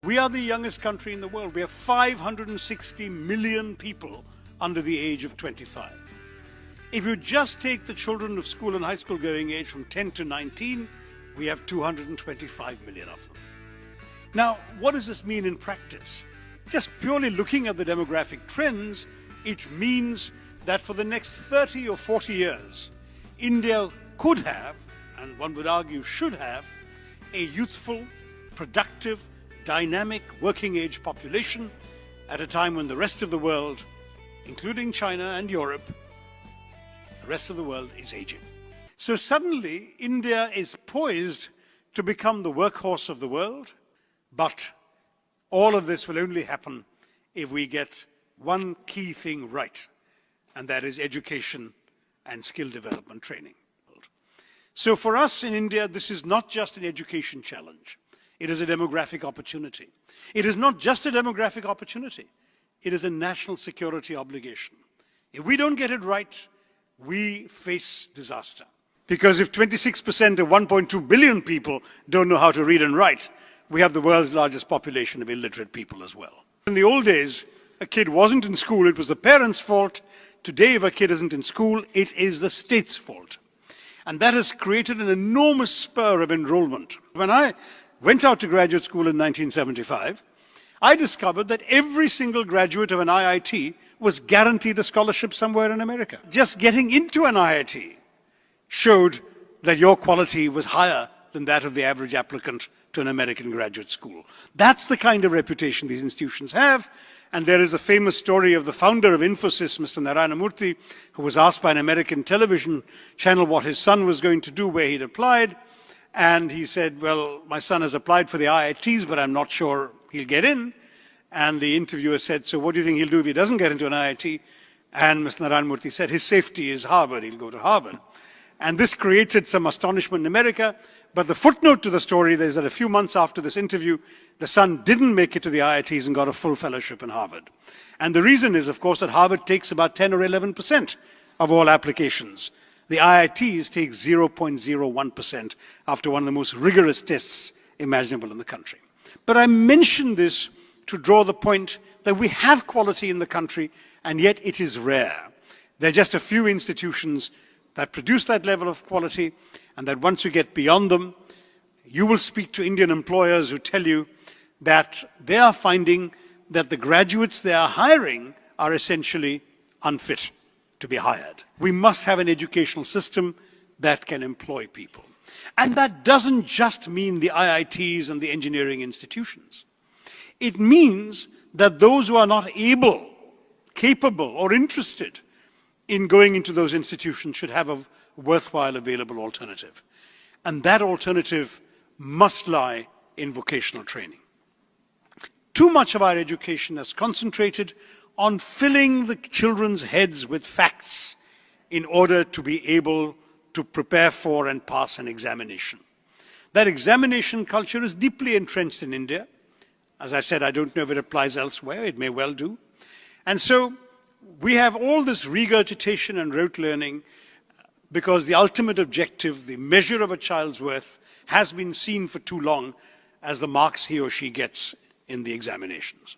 We are the youngest country in the world. We have 560 million people under the age of 25. If you just take the children of school and high school going age from 10 to 19, we have 225 million of them. Now, what does this mean in practice? Just purely looking at the demographic trends, it means that for the next 30 or 40 years, India could have, and one would argue should have, a youthful, productive, dynamic working age population at a time when the rest of the world, including China and Europe, the rest of the world is aging. So suddenly India is poised to become the workhorse of the world, but all of this will only happen if we get one key thing right, and that is education and skill development training. So for us in India, this is not just an education challenge. It is a demographic opportunity. It is not just a demographic opportunity. It is a national security obligation. If we don't get it right, we face disaster. Because if 26% of 1.2 billion people don't know how to read and write, we have the world's largest population of illiterate people as well. In the old days, a kid wasn't in school, it was the parents' fault. Today, if a kid isn't in school, it is the state's fault. And that has created an enormous spur of enrollment. When I went out to graduate school in 1975, I discovered that every single graduate of an IIT was guaranteed a scholarship somewhere in America. Just getting into an IIT showed that your quality was higher than that of the average applicant to an American graduate school. That's the kind of reputation these institutions have. And there is a famous story of the founder of Infosys, Mr. Narayana Murthy, who was asked by an American television channel what his son was going to do, where he'd applied. And he said, well, my son has applied for the IITs, but I'm not sure he'll get in. And the interviewer said, so what do you think he'll do if he doesn't get into an IIT? And Mr. Narayana Murthy said, his safety is Harvard, he'll go to Harvard. And this created some astonishment in America. But the footnote to the story is that a few months after this interview, the son didn't make it to the IITs and got a full fellowship in Harvard. And the reason is, of course, that Harvard takes about 10 or 11% of all applications. The IITs take 0.01% after one of the most rigorous tests imaginable in the country. But I mention this to draw the point that we have quality in the country, and yet it is rare. There are just a few institutions that produce that level of quality, and that once you get beyond them, you will speak to Indian employers who tell you that they are finding that the graduates they are hiring are essentially unfit to be hired. We must have an educational system that can employ people. And that doesn't just mean the IITs and the engineering institutions. It means that those who are not able, capable, or interested in going into those institutions should have a worthwhile available alternative. And that alternative must lie in vocational training. Too much of our education has concentrated on filling the children's heads with facts in order to be able to prepare for and pass an examination. That examination culture is deeply entrenched in India. As I said, I don't know if it applies elsewhere, it may well do. And so we have all this regurgitation and rote learning because the ultimate objective, the measure of a child's worth, has been seen for too long as the marks he or she gets in the examinations.